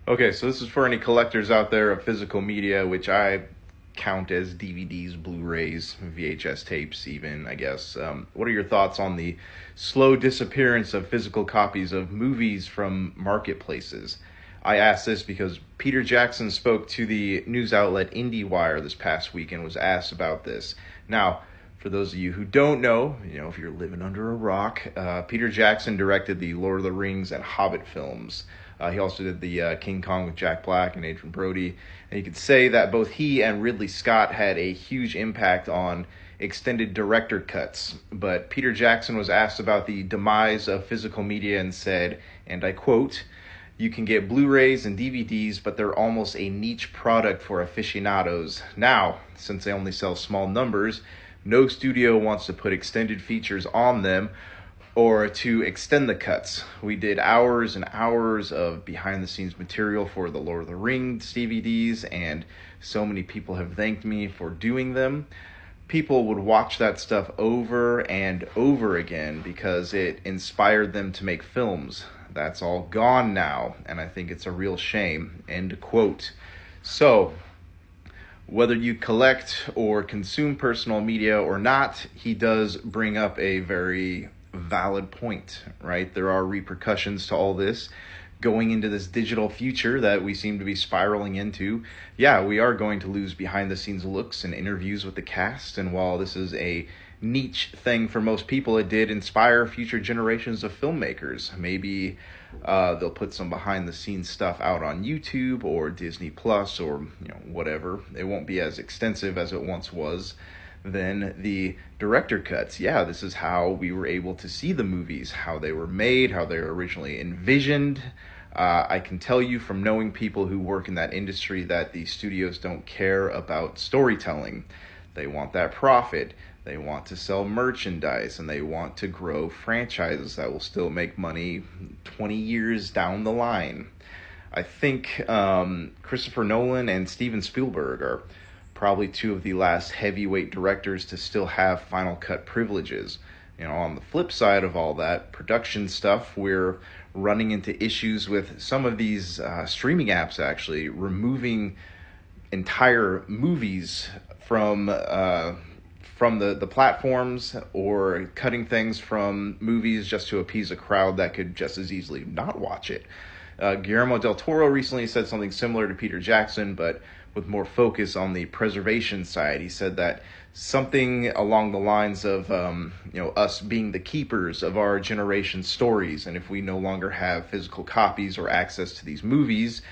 Okay, so this is for any collectors out there of physical media, which I count as DVDs, Blu-rays, VHS tapes, even, I guess. What are your thoughts on the slow disappearance of physical copies of movies from marketplaces? I ask this because Peter Jackson spoke to the news outlet IndieWire this past week and was asked about this. Now, for those of you who don't know, if you're living under a rock, Peter Jackson directed the Lord of the Rings and Hobbit films. He also did the King Kong with Jack Black and Adrian Brody. And you could say that both he and Ridley Scott had a huge impact on extended director cuts. But Peter Jackson was asked about the demise of physical media and said, and I quote, "You can get Blu-rays and DVDs, but they're almost a niche product for aficionados. Now, since they only sell small numbers, no studio wants to put extended features on them or to extend the cuts. We did hours and hours of behind-the-scenes material for the Lord of the Rings DVDs, and so many people have thanked me for doing them. People would watch that stuff over and over again because it inspired them to make films. That's all gone now, and I think it's a real shame." End quote. So, whether you collect or consume personal media or not, he does bring up a very valid point, right? There are repercussions to all this. Going into this digital future that we seem to be spiraling into, yeah, we are going to lose behind the scenes looks and interviews with the cast. And while this is a niche thing for most people, it did inspire future generations of filmmakers. Maybe they'll put some behind the scenes stuff out on YouTube or Disney Plus or whatever. It won't be as extensive as it once was. Then the director cuts. Yeah, this is how we were able to see the movies, how they were made, how they were originally envisioned. I can tell you from knowing people who work in that industry that the studios don't care about storytelling. They want that profit. They want to sell merchandise, and they want to grow franchises that will still make money 20 years down the line. I think Christopher Nolan and Steven Spielberg are probably two of the last heavyweight directors to still have final cut privileges. On the flip side of all that production stuff, we're running into issues with some of these streaming apps actually removing entire movies from the platforms, or cutting things from movies just to appease a crowd that could just as easily not watch it. Guillermo del Toro recently said something similar to Peter Jackson, but with more focus on the preservation side. He said that something along the lines of, us being the keepers of our generation's stories, and if we no longer have physical copies or access to these movies,